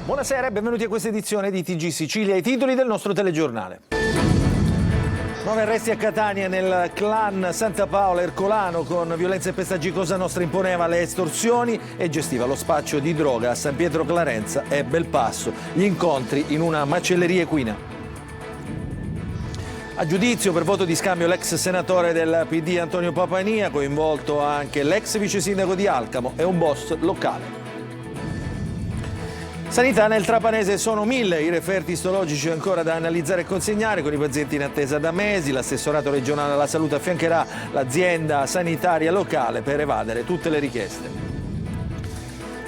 Buonasera e benvenuti a questa edizione di TG Sicilia, i titoli del nostro telegiornale. 9 arresti a Catania nel clan Santa Paola Ercolano con violenza e pestaggi. Cosa Nostra imponeva le estorsioni e gestiva lo spaccio di droga a San Pietro Clarenza e Belpasso. Gli incontri in una macelleria equina. A giudizio per voto di scambio l'ex senatore del PD Antonio Papania, coinvolto anche l'ex vice sindaco di Alcamo e un boss locale. Sanità nel Trapanese: sono 1000 i referti istologici ancora da analizzare e consegnare, con i pazienti in attesa da mesi. L'assessorato regionale alla salute affiancherà l'azienda sanitaria locale per evadere tutte le richieste.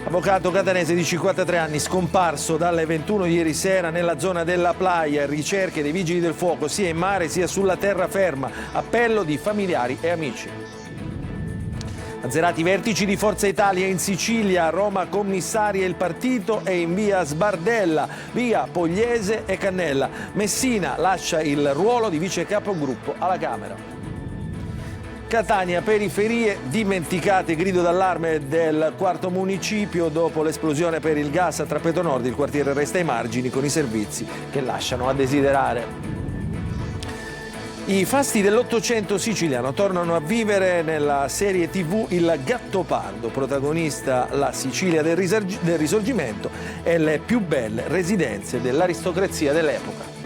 Avvocato catanese di 53 anni scomparso dalle 21 di ieri sera nella zona della Playa, ricerche dei vigili del fuoco sia in mare sia sulla terraferma, appello di familiari e amici. Azzerati i vertici di Forza Italia in Sicilia, Roma commissaria il partito e in via Sbardella, via Pogliese e Cannella. Messina lascia il ruolo di vice capogruppo alla Camera. Catania, periferie dimenticate, grido d'allarme del quarto municipio dopo l'esplosione per il gas a Trappeto Nord. Il quartiere resta ai margini con i servizi che lasciano a desiderare. I fasti dell'Ottocento siciliano tornano a vivere nella serie TV Il Gattopardo, protagonista la Sicilia del Risorgimento e le più belle residenze dell'aristocrazia dell'epoca.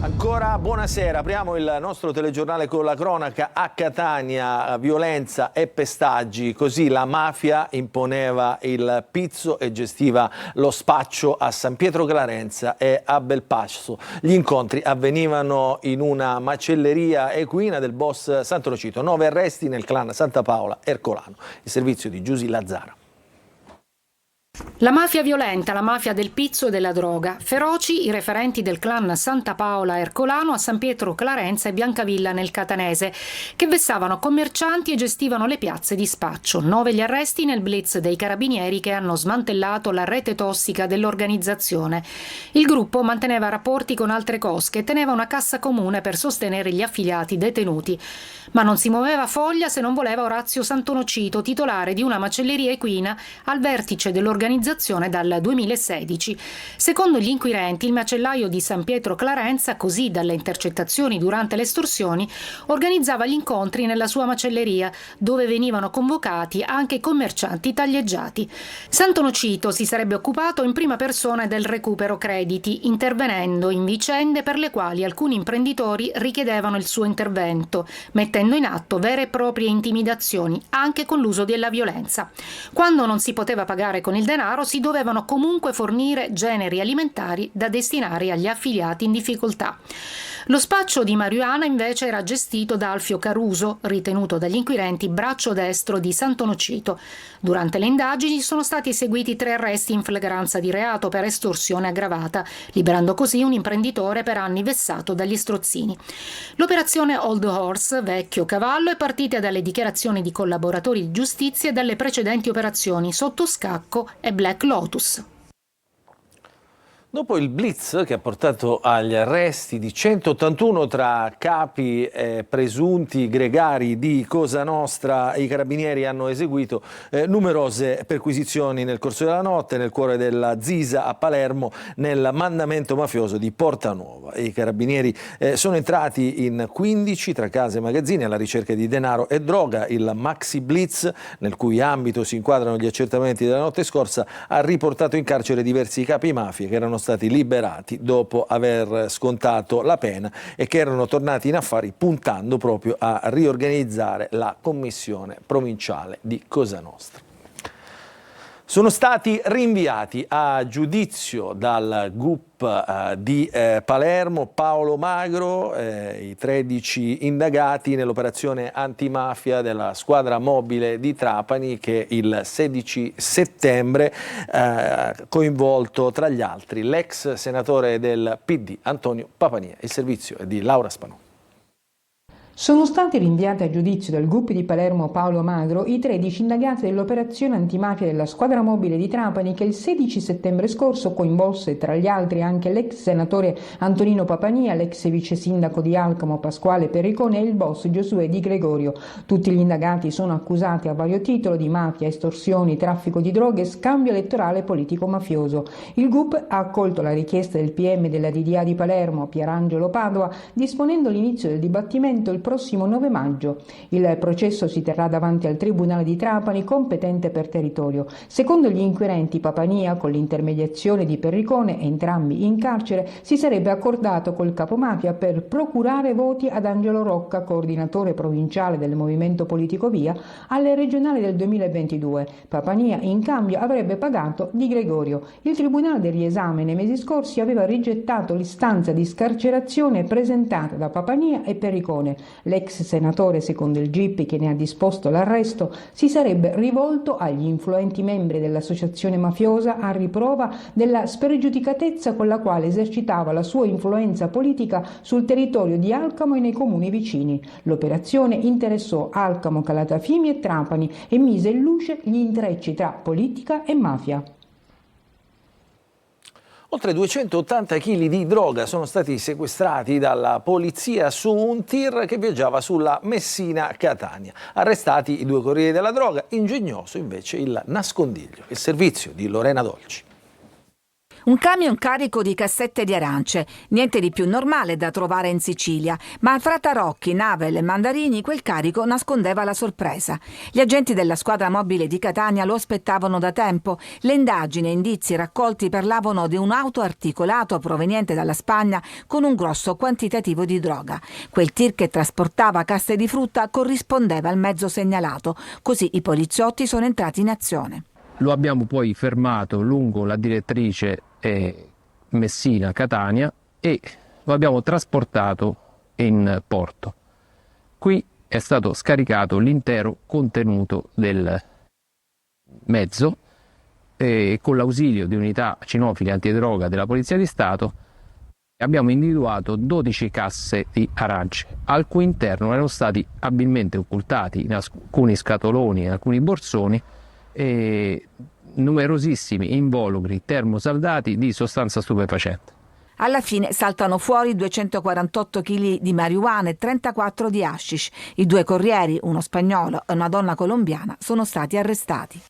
Ancora buonasera, apriamo il nostro telegiornale con la cronaca. A Catania violenza e pestaggi, così la mafia imponeva il pizzo e gestiva lo spaccio a San Pietro Clarenza e a Belpasso. Gli incontri avvenivano in una macelleria equina del boss Sant'Onofrio. 9 arresti nel clan Santa Paola Ercolano. Il servizio di Giusy Lazzara. La mafia violenta, la mafia del pizzo e della droga. Feroci i referenti del clan Santa Paola Ercolano a San Pietro Clarenza e Biancavilla nel Catanese, che vessavano commercianti e gestivano le piazze di spaccio. 9 gli arresti nel blitz dei carabinieri che hanno smantellato la rete tossica dell'organizzazione. Il gruppo manteneva rapporti con altre cosche e teneva una cassa comune per sostenere gli affiliati detenuti. Ma non si muoveva foglia se non voleva Orazio Sant'Onofrio, titolare di una macelleria equina al vertice dell'organizzazione dal 2016. Secondo gli inquirenti, il macellaio di San Pietro Clarenza, così dalle intercettazioni durante le estorsioni, organizzava gli incontri nella sua macelleria, dove venivano convocati anche i commercianti taglieggiati. Sant'Onofrio si sarebbe occupato in prima persona del recupero crediti, intervenendo in vicende per le quali alcuni imprenditori richiedevano il suo intervento, mettendo in atto vere e proprie intimidazioni, anche con l'uso della violenza. Quando non si poteva pagare con il denaro, si dovevano comunque fornire generi alimentari da destinare agli affiliati in difficoltà. Lo spaccio di marijuana invece era gestito da Alfio Caruso, ritenuto dagli inquirenti braccio destro di Sant'Onofrio. Durante le indagini sono stati eseguiti 3 arresti in flagranza di reato per estorsione aggravata, liberando così un imprenditore per anni vessato dagli strozzini. L'operazione Old Horse, vecchio cavallo, è partita dalle dichiarazioni di collaboratori di giustizia e dalle precedenti operazioni Sotto Scacco e Black Lotus. Dopo il blitz che ha portato agli arresti di 181 tra capi e presunti gregari di Cosa Nostra, i carabinieri hanno eseguito numerose perquisizioni nel corso della notte nel cuore della Zisa a Palermo, nel mandamento mafioso di Portanuova. I carabinieri sono entrati in 15 tra case e magazzini alla ricerca di denaro e droga. Il Maxi Blitz, nel cui ambito si inquadrano gli accertamenti della notte scorsa, ha riportato in carcere diversi capi mafia che erano stati liberati dopo aver scontato la pena e che erano tornati in affari puntando proprio a riorganizzare la commissione provinciale di Cosa Nostra. Sono stati rinviati a giudizio dal GUP di Palermo Paolo Magro, i 13 indagati nell'operazione antimafia della squadra mobile di Trapani che il 16 settembre ha coinvolto tra gli altri l'ex senatore del PD Antonio Papania. Il servizio è di Laura Spanò. Sono stati rinviati a giudizio dal GUP di Palermo Paolo Magro i 13 indagati dell'operazione antimafia della squadra mobile di Trapani che il 16 settembre scorso coinvolse tra gli altri anche l'ex senatore Antonino Papania, l'ex vice sindaco di Alcamo Pasquale Perricone e il boss Giosuè Di Gregorio. Tutti gli indagati sono accusati a vario titolo di mafia, estorsioni, traffico di droghe e scambio elettorale politico-mafioso. Il GUP ha accolto la richiesta del PM della DDA di Palermo, Pierangelo Padova, disponendo l'inizio del dibattimento il prossimo 9 maggio. Il processo si terrà davanti al Tribunale di Trapani, competente per territorio. Secondo gli inquirenti, Papania, con l'intermediazione di Perricone, entrambi in carcere, si sarebbe accordato col capomafia per procurare voti ad Angelo Rocca, coordinatore provinciale del movimento politico Via, alle regionali del 2022. Papania, in cambio, avrebbe pagato Di Gregorio. Il Tribunale del riesame nei mesi scorsi aveva rigettato l'istanza di scarcerazione presentata da Papania e Perricone. L'ex senatore, secondo il GIP che ne ha disposto l'arresto, si sarebbe rivolto agli influenti membri dell'associazione mafiosa a riprova della spregiudicatezza con la quale esercitava la sua influenza politica sul territorio di Alcamo e nei comuni vicini. L'operazione interessò Alcamo, Calatafimi e Trapani e mise in luce gli intrecci tra politica e mafia. Oltre 280 kg di droga sono stati sequestrati dalla polizia su un tir che viaggiava sulla Messina-Catania. Arrestati i 2 corrieri della droga, ingegnoso invece il nascondiglio. Il servizio di Lorena Dolci. Un camion carico di cassette di arance, niente di più normale da trovare in Sicilia, ma fra tarocchi, navel e mandarini quel carico nascondeva la sorpresa. Gli agenti della squadra mobile di Catania lo aspettavano da tempo. Le indagini e indizi raccolti parlavano di un auto articolato proveniente dalla Spagna con un grosso quantitativo di droga. Quel tir che trasportava casse di frutta corrispondeva al mezzo segnalato, così i poliziotti sono entrati in azione. Lo abbiamo poi fermato lungo la direttrice Messina-Catania e lo abbiamo trasportato in porto. Qui è stato scaricato l'intero contenuto del mezzo e con l'ausilio di unità cinofili antidroga della Polizia di Stato abbiamo individuato 12 casse di arance, al cui interno erano stati abilmente occultati in alcuni scatoloni e in alcuni borsoni e numerosissimi involucri termosaldati di sostanza stupefacente. Alla fine saltano fuori 248 kg di marijuana e 34 di hashish. I 2 corrieri, uno spagnolo e una donna colombiana, sono stati arrestati.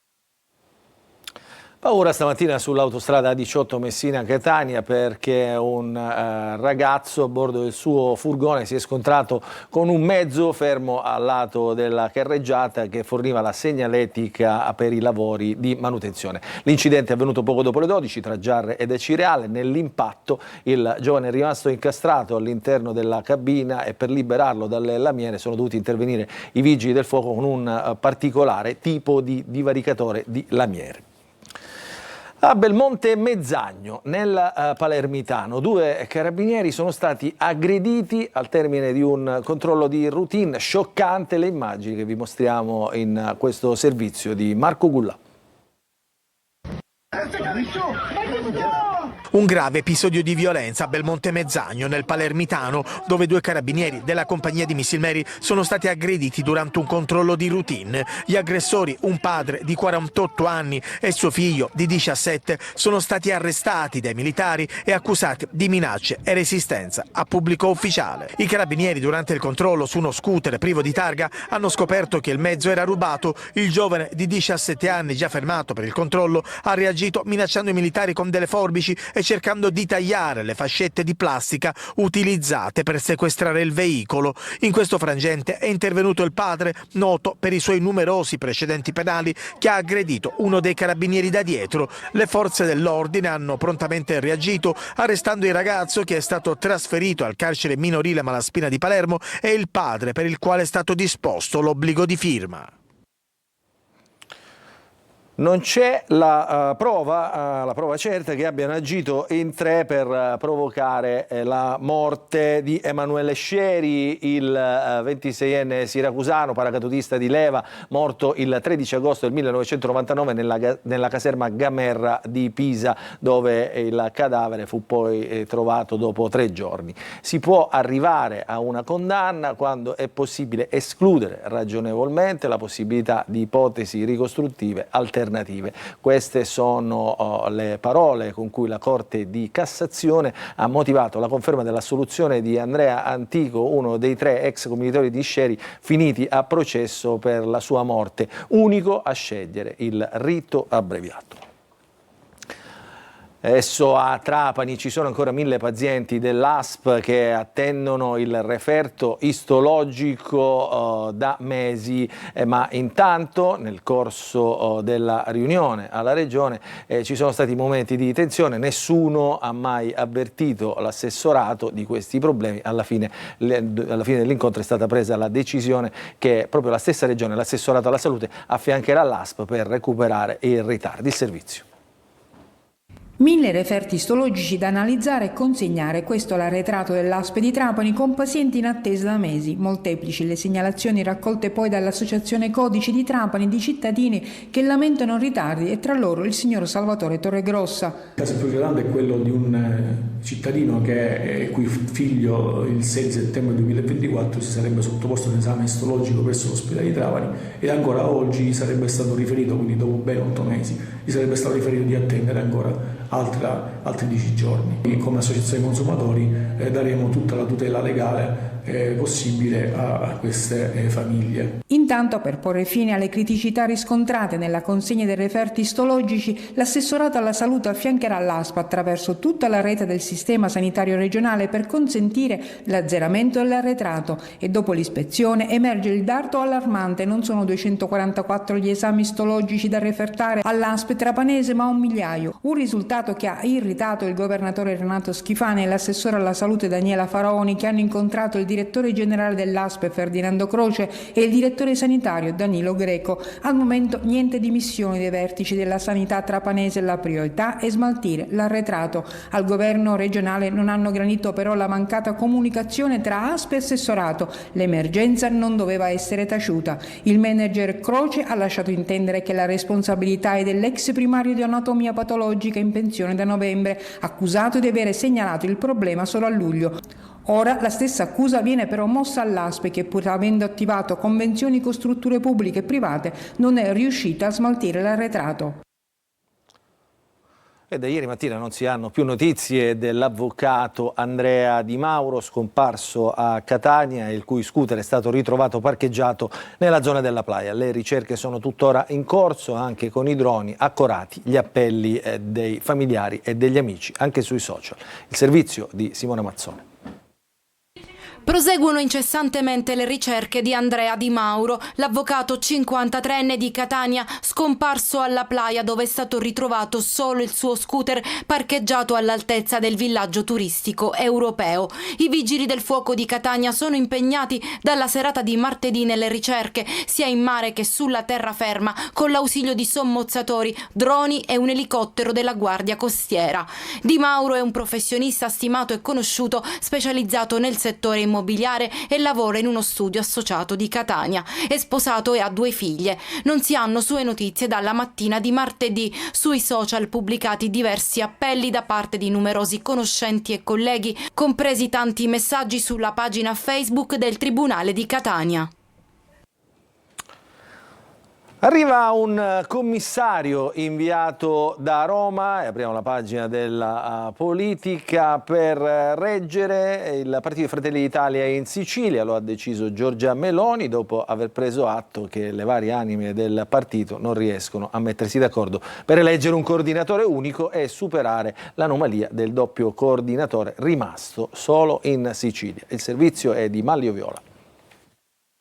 Paura stamattina sull'autostrada A18 Messina-Catania perché un ragazzo a bordo del suo furgone si è scontrato con un mezzo fermo al lato della carreggiata che forniva la segnaletica per i lavori di manutenzione. L'incidente è avvenuto poco dopo le 12 tra Giarre ed Cireale. Nell'impatto il giovane è rimasto incastrato all'interno della cabina e per liberarlo dalle lamiere sono dovuti intervenire i vigili del fuoco con un particolare tipo di divaricatore di lamiere. A Belmonte Mezzagno, nel Palermitano, 2 carabinieri sono stati aggrediti al termine di un controllo di routine. Scioccante le immagini che vi mostriamo in questo servizio di Marco Gullà. Un grave episodio di violenza a Belmonte Mezzagno, nel Palermitano, dove 2 carabinieri della compagnia di Missilmeri sono stati aggrediti durante un controllo di routine. Gli aggressori, un padre di 48 anni e suo figlio di 17, sono stati arrestati dai militari e accusati di minacce e resistenza a pubblico ufficiale. I carabinieri, durante il controllo su uno scooter privo di targa, hanno scoperto che il mezzo era rubato. Il giovane di 17 anni, già fermato per il controllo, ha reagito minacciando i militari con delle forbici e cercando di tagliare le fascette di plastica utilizzate per sequestrare il veicolo. In questo frangente è intervenuto il padre, noto per i suoi numerosi precedenti penali, che ha aggredito uno dei carabinieri da dietro. Le forze dell'ordine hanno prontamente reagito, arrestando il ragazzo, che è stato trasferito al carcere minorile Malaspina di Palermo, e il padre, per il quale è stato disposto l'obbligo di firma. Non c'è la prova certa che abbiano agito in 3 per provocare la morte di Emanuele Scieri, il 26enne siracusano, paracadutista di leva, morto il 13 agosto del 1999 nella caserma Gamerra di Pisa, dove il cadavere fu poi trovato dopo 3 giorni. Si può arrivare a una condanna quando è possibile escludere ragionevolmente la possibilità di ipotesi ricostruttive alternative. Queste sono le parole con cui la Corte di Cassazione ha motivato la conferma dell'assoluzione di Andrea Antico, uno dei 3 ex commilitoni di Scieri finiti a processo per la sua morte, unico a scegliere il rito abbreviato. Adesso a Trapani ci sono ancora 1000 pazienti dell'ASP che attendono il referto istologico da mesi, ma intanto nel corso della riunione alla Regione ci sono stati momenti di tensione, nessuno ha mai avvertito l'assessorato di questi problemi. Alla fine dell'incontro è stata presa la decisione che proprio la stessa Regione, l'assessorato alla salute, affiancherà l'ASP per recuperare i ritardi. Il servizio. 1000 referti istologici da analizzare e consegnare, questo è l'arretrato dell'ASP di Trapani con pazienti in attesa da mesi. Molteplici le segnalazioni raccolte poi dall'Associazione Codici di Trapani di cittadini che lamentano ritardi e tra loro il signor Salvatore Torregrossa. Il caso più grande è quello di un cittadino cui figlio il 6 settembre 2024 si sarebbe sottoposto a un esame istologico presso l'ospedale di Trapani e ancora oggi gli sarebbe stato riferito, quindi dopo ben 8 mesi, gli sarebbe stato riferito di attendere ancora altri 10 giorni. Come associazione consumatori daremo tutta la tutela legale possibile a queste famiglie. Intanto, per porre fine alle criticità riscontrate nella consegna dei referti istologici, l'assessorato alla salute affiancherà l'ASP attraverso tutta la rete del sistema sanitario regionale per consentire l'azzeramento dell'arretrato e dopo l'ispezione emerge il dato allarmante: non sono 244 gli esami istologici da refertare all'ASP trapanese ma 1 migliaio, un risultato che ha irritato il governatore Renato Schifani e l'assessore alla salute Daniela Faraoni, che hanno incontrato il direttore generale dell'ASP Ferdinando Croce e il direttore sanitario Danilo Greco. Al momento niente dimissioni dei vertici della sanità trapanese, la priorità è smaltire l'arretrato. Al governo regionale non hanno granito però la mancata comunicazione tra ASP e assessorato. L'emergenza non doveva essere taciuta. Il manager Croce ha lasciato intendere che la responsabilità è dell'ex primario di anatomia patologica in pensione da novembre, accusato di avere segnalato il problema solo a luglio. Ora la stessa accusa viene però mossa all'ASP che, pur avendo attivato convenzioni con strutture pubbliche e private, non è riuscita a smaltire l'arretrato. E da ieri mattina non si hanno più notizie dell'avvocato Andrea Di Mauro, scomparso a Catania e il cui scooter è stato ritrovato parcheggiato nella zona della playa. Le ricerche sono tuttora in corso, anche con i droni, accorati gli appelli dei familiari e degli amici, anche sui social. Il servizio di Simona Mazzone. Proseguono incessantemente le ricerche di Andrea Di Mauro, l'avvocato 53enne di Catania, scomparso alla playa dove è stato ritrovato solo il suo scooter parcheggiato all'altezza del villaggio turistico europeo. I vigili del fuoco di Catania sono impegnati dalla serata di martedì nelle ricerche, sia in mare che sulla terraferma, con l'ausilio di sommozzatori, droni e un elicottero della Guardia Costiera. Di Mauro è un professionista stimato e conosciuto, specializzato nel settore immobiliare e lavora in uno studio associato di Catania. È sposato e ha 2 figlie. Non si hanno sue notizie dalla mattina di martedì. Sui social pubblicati diversi appelli da parte di numerosi conoscenti e colleghi, compresi tanti messaggi sulla pagina Facebook del Tribunale di Catania. Arriva un commissario inviato da Roma, e apriamo la pagina della politica, per reggere il Partito Fratelli d'Italia in Sicilia. Lo ha deciso Giorgia Meloni dopo aver preso atto che le varie anime del partito non riescono a mettersi d'accordo per eleggere un coordinatore unico e superare l'anomalia del doppio coordinatore rimasto solo in Sicilia. Il servizio è di Mallio Viola.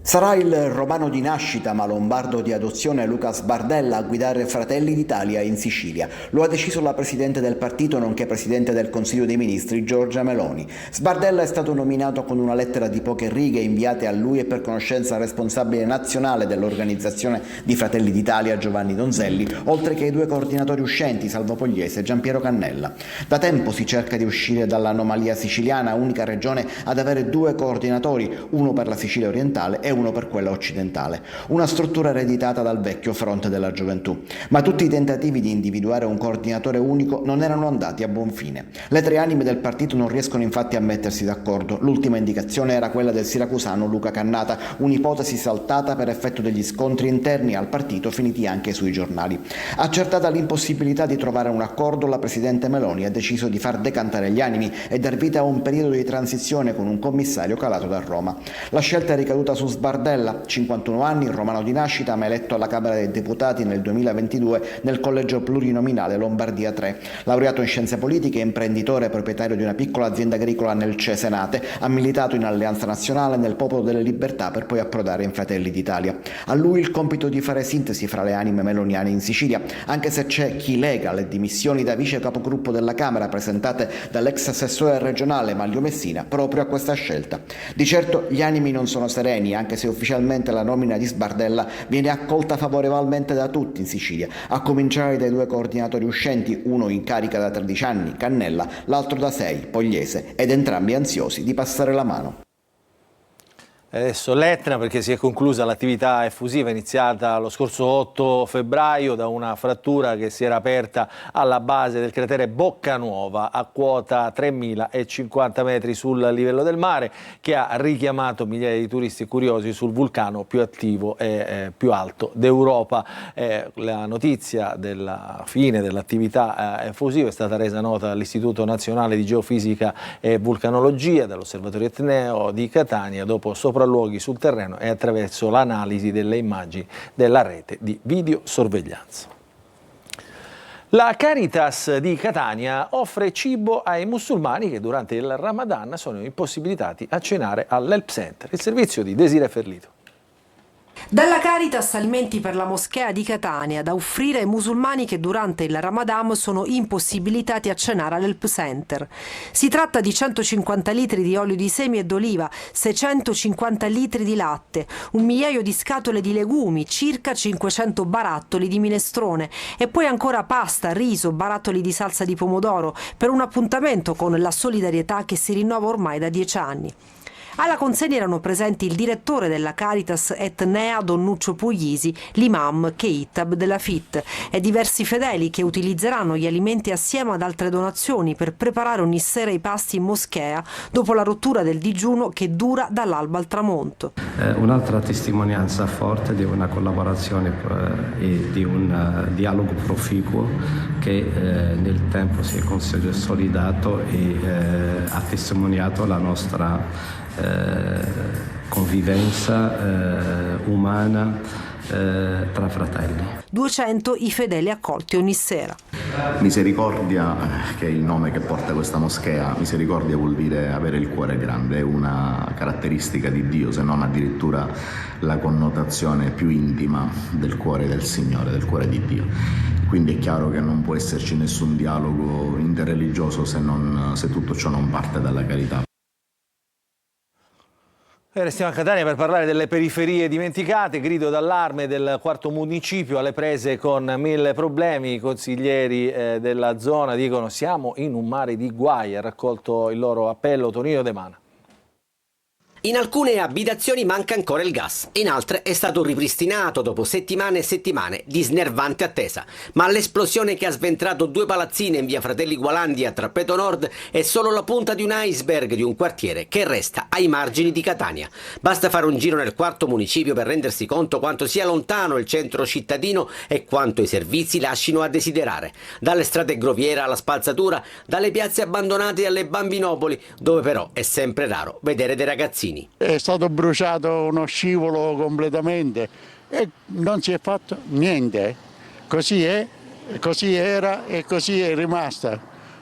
Sarà il romano di nascita ma lombardo di adozione Luca Sbardella a guidare Fratelli d'Italia in Sicilia. Lo ha deciso la Presidente del partito nonché Presidente del Consiglio dei Ministri Giorgia Meloni. Sbardella è stato nominato con una lettera di poche righe inviate a lui e per conoscenza al responsabile nazionale dell'organizzazione di Fratelli d'Italia Giovanni Donzelli, oltre che ai 2 coordinatori uscenti Salvo Pogliese e Giampiero Cannella. Da tempo si cerca di uscire dall'anomalia siciliana, unica regione ad avere 2 coordinatori, uno per la Sicilia orientale e uno per quella occidentale, una struttura ereditata dal vecchio Fronte della Gioventù. Ma tutti i tentativi di individuare un coordinatore unico non erano andati a buon fine. Le 3 anime del partito non riescono infatti a mettersi d'accordo. L'ultima indicazione era quella del siracusano Luca Cannata, un'ipotesi saltata per effetto degli scontri interni al partito finiti anche sui giornali. Accertata l'impossibilità di trovare un accordo, la Presidente Meloni ha deciso di far decantare gli animi e dar vita a un periodo di transizione con un commissario calato da Roma. La scelta è ricaduta su Sbardella, 51 anni, romano di nascita, ma eletto alla Camera dei Deputati nel 2022 nel collegio plurinominale Lombardia 3. Laureato in scienze politiche, imprenditore, proprietario di una piccola azienda agricola nel Cesenate, ha militato in Alleanza Nazionale, nel Popolo delle Libertà per poi approdare in Fratelli d'Italia. A lui il compito di fare sintesi fra le anime meloniane in Sicilia, anche se c'è chi lega le dimissioni da vice capogruppo della Camera presentate dall'ex assessore regionale Maglio Messina proprio a questa scelta. Di certo gli animi non sono sereni, anche se ufficialmente la nomina di Sbardella viene accolta favorevolmente da tutti in Sicilia, a cominciare dai 2 coordinatori uscenti, uno in carica da 13 anni, Cannella, l'altro da 6, Pogliese, ed entrambi ansiosi di passare la mano. Adesso l'Etna, perché si è conclusa l'attività effusiva iniziata lo scorso 8 febbraio da una frattura che si era aperta alla base del cratere Boccanuova a quota 3050 metri sul livello del mare, che ha richiamato migliaia di turisti curiosi sul vulcano più attivo e più alto d'Europa. La notizia della fine dell'attività effusiva è stata resa nota dall'Istituto Nazionale di Geofisica e Vulcanologia, dall'Osservatorio Etneo di Catania, dopo sopralluoghi sul terreno e attraverso l'analisi delle immagini della rete di videosorveglianza. La Caritas di Catania offre cibo ai musulmani che durante il Ramadan sono impossibilitati a cenare all'Help Center, il servizio di Desiree Ferlito. Dalla Caritas alimenti per la moschea di Catania, da offrire ai musulmani che durante il Ramadan sono impossibilitati a cenare all'Help Center. Si tratta di 150 litri di olio di semi e d'oliva, 650 litri di latte, 1 migliaio di scatole di legumi, circa 500 barattoli di minestrone e poi ancora pasta, riso, barattoli di salsa di pomodoro per un appuntamento con la solidarietà che si rinnova ormai da 10 anni. Alla consegna erano presenti il direttore della Caritas Etnea Don Nuccio Puglisi, l'imam Keitab della FIT e diversi fedeli che utilizzeranno gli alimenti assieme ad altre donazioni per preparare ogni sera i pasti in moschea dopo la rottura del digiuno che dura dall'alba al tramonto. Un'altra testimonianza forte di una collaborazione e di un dialogo proficuo che nel tempo si è consolidato e ha testimoniato la nostra convivenza umana tra fratelli. 200 i fedeli accolti ogni sera. Misericordia, che è il nome che porta questa moschea, misericordia vuol dire avere il cuore grande, è una caratteristica di Dio, se non addirittura la connotazione più intima del cuore del Signore, del cuore di Dio. Quindi è chiaro che non può esserci nessun dialogo interreligioso se tutto ciò non parte dalla carità. Restiamo a Catania per parlare delle periferie dimenticate, grido d'allarme del 4° municipio alle prese con 1000 problemi. I consiglieri della zona dicono siamo in un mare di guai, ha raccolto il loro appello Tonino De Mana. In alcune abitazioni manca ancora il gas, in altre è stato ripristinato dopo settimane e settimane di snervante attesa. Ma l'esplosione che ha sventrato 2 palazzine in via Fratelli Gualandi a Trappeto Nord è solo la punta di un iceberg di un quartiere che resta ai margini di Catania. Basta fare un giro nel 4° municipio per rendersi conto quanto sia lontano il centro cittadino e quanto i servizi lascino a desiderare. Dalle strade Groviera alla spazzatura, dalle piazze abbandonate alle bambinopoli, dove però è sempre raro vedere dei ragazzini. È stato bruciato uno scivolo completamente e non si è fatto niente. Così è, così era e così è rimasta.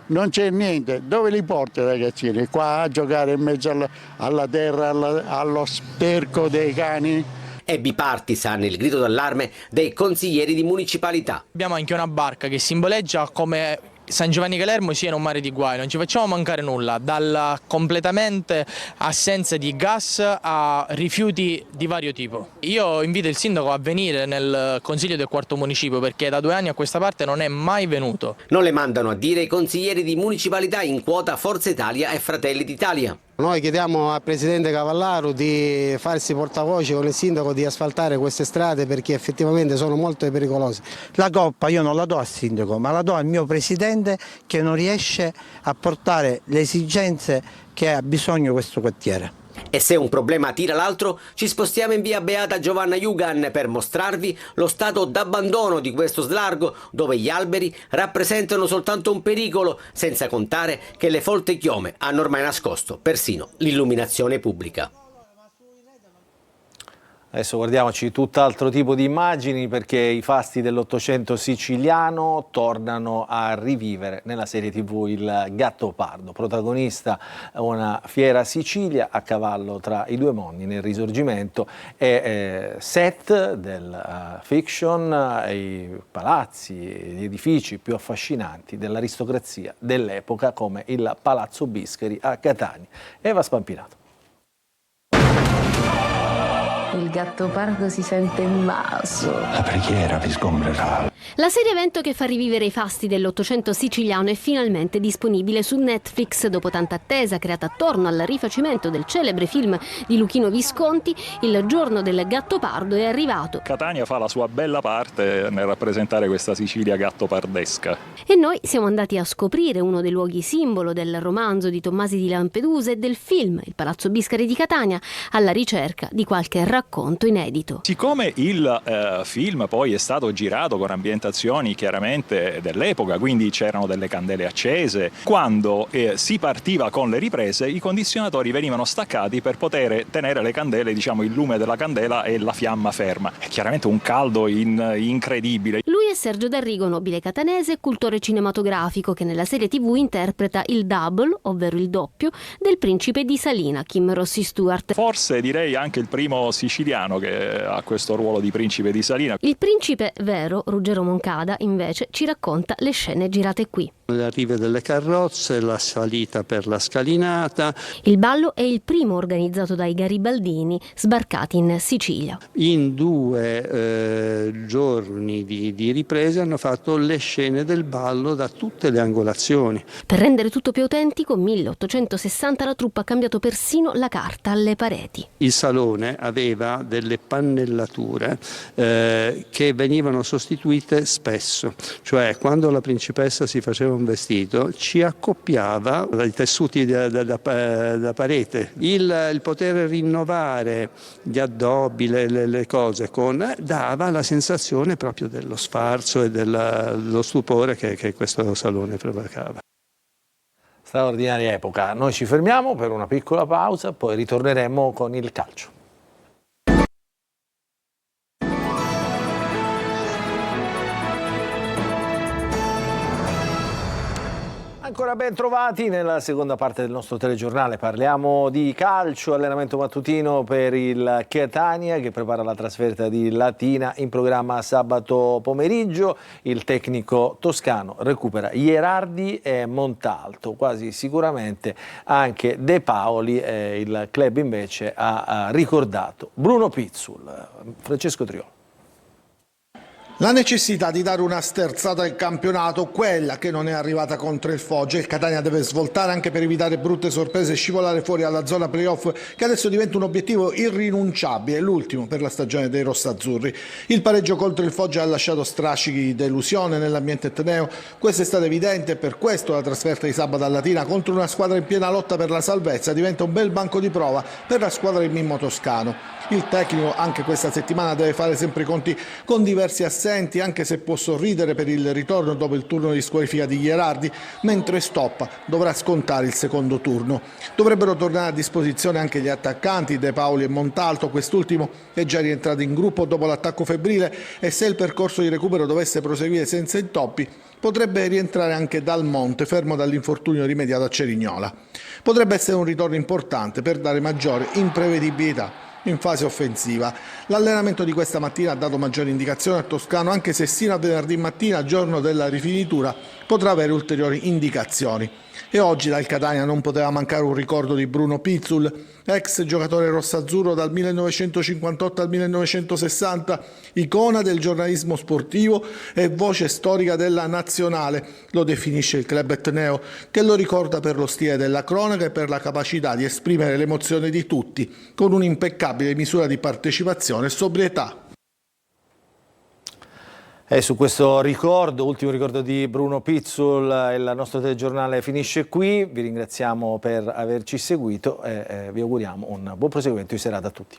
non c'è niente. Dove li porti i ragazzini? Qua a giocare in mezzo alla terra, allo sterco dei cani? È bipartisan il grido d'allarme dei consiglieri di municipalità. Abbiamo anche una barca che simboleggia come San Giovanni Calermo sia in un mare di guai, non ci facciamo mancare nulla, dalla completamente assenza di gas a rifiuti di vario tipo. Io invito il sindaco a venire nel consiglio del quarto municipio perché da 2 anni a questa parte non è mai venuto. Non le mandano a dire i consiglieri di municipalità in quota Forza Italia e Fratelli d'Italia. Noi chiediamo al Presidente Cavallaro di farsi portavoce con il sindaco di asfaltare queste strade perché effettivamente sono molto pericolose. La colpa io non la do al sindaco, ma la do al mio Presidente che non riesce a portare le esigenze che ha bisogno questo quartiere. E se un problema tira l'altro, ci spostiamo in via Beata Giovanna Jugan per mostrarvi lo stato d'abbandono di questo slargo dove gli alberi rappresentano soltanto un pericolo, senza contare che le folte chiome hanno ormai nascosto persino l'illuminazione pubblica. Adesso guardiamoci tutt'altro tipo di immagini perché i fasti dell'Ottocento siciliano tornano a rivivere nella serie TV Il Gattopardo, protagonista una fiera Sicilia a cavallo tra i due mondi nel Risorgimento e set del fiction, i palazzi, gli edifici più affascinanti dell'aristocrazia dell'epoca come il Palazzo Biscari a Catania. Eva Spampinato. Il Gattopardo si sente invaso. La preghiera vi sgombrerà. La serie evento che fa rivivere i fasti dell'Ottocento siciliano è finalmente disponibile su Netflix. Dopo tanta attesa creata attorno al rifacimento del celebre film di Luchino Visconti, Il giorno del Gattopardo è arrivato. Catania fa la sua bella parte nel rappresentare questa Sicilia gattopardesca. E noi siamo andati a scoprire uno dei luoghi simbolo del romanzo di Tommasi di Lampedusa e del film Il Palazzo Biscari di Catania, alla ricerca di qualche racconto inedito. Siccome il film poi è stato girato con ambientazioni chiaramente dell'epoca, quindi c'erano delle candele accese, quando si partiva con le riprese i condizionatori venivano staccati per poter tenere le candele, diciamo il lume della candela e la fiamma ferma. È chiaramente un caldo incredibile. Lui è Sergio D'Arrigo, nobile catanese e cultore cinematografico che nella serie TV interpreta il double, ovvero il doppio, del principe di Salina, Kim Rossi Stuart. Forse direi anche il primo siciliano che ha questo ruolo di principe di Salina. Il principe vero, Ruggero Moncada, invece ci racconta le scene girate qui. L'arrivo delle carrozze, la salita per la scalinata. Il ballo è il primo organizzato dai garibaldini sbarcati in Sicilia. In 2 giorni di riprese hanno fatto le scene del ballo da tutte le angolazioni. Per rendere tutto più autentico, 1860 la truppa ha cambiato persino la carta alle pareti. Il salone aveva delle pannellature che venivano sostituite spesso, cioè quando la principessa si faceva un vestito ci accoppiava i tessuti da parete. Il poter rinnovare gli addobbi, le cose dava la sensazione proprio dello sfarzo e dello stupore che questo salone provocava. Straordinaria epoca. Noi ci fermiamo per una piccola pausa, poi ritorneremo con il calcio. Ancora ben trovati nella seconda parte del nostro telegiornale. Parliamo di calcio, allenamento mattutino per il Catania che prepara la trasferta di Latina in programma sabato pomeriggio. Il tecnico toscano recupera Ierardi e Montalto, quasi sicuramente anche De Paoli. Il club invece ha ricordato Bruno Pizzul. Francesco Triolo. La necessità di dare una sterzata al campionato, quella che non è arrivata contro il Foggia. Il Catania deve svoltare anche per evitare brutte sorprese e scivolare fuori alla zona playoff, che adesso diventa un obiettivo irrinunciabile, l'ultimo per la stagione dei rossazzurri. Il pareggio contro il Foggia ha lasciato strascichi di delusione nell'ambiente etneo, questo è stato evidente e per questo la trasferta di sabato a Latina contro una squadra in piena lotta per la salvezza diventa un bel banco di prova per la squadra di Mimmo Toscano. Il tecnico anche questa settimana deve fare sempre i conti con diversi assenti assenti, anche se può sorridere per il ritorno dopo il turno di squalifica di Gherardi, mentre Stoppa dovrà scontare il secondo turno. Dovrebbero tornare a disposizione anche gli attaccanti De Paoli e Montalto, quest'ultimo è già rientrato in gruppo dopo l'attacco febbrile e se il percorso di recupero dovesse proseguire senza intoppi potrebbe rientrare anche Dal Monte, fermo dall'infortunio rimediato a Cerignola. Potrebbe essere un ritorno importante per dare maggiore imprevedibilità in fase offensiva. L'allenamento di questa mattina ha dato maggiori indicazioni al toscano, anche se sino a venerdì mattina, giorno della rifinitura, potrà avere ulteriori indicazioni. E oggi dal Catania non poteva mancare un ricordo di Bruno Pizzul, ex giocatore rossazzurro dal 1958 al 1960, icona del giornalismo sportivo e voce storica della nazionale, lo definisce il club etneo, che lo ricorda per lo stile della cronaca e per la capacità di esprimere l'emozione di tutti, con un'impeccabile misura di partecipazione e sobrietà. E su questo ricordo, ultimo ricordo di Bruno Pizzul, il nostro telegiornale finisce qui. Vi ringraziamo per averci seguito e vi auguriamo un buon proseguimento di serata a tutti.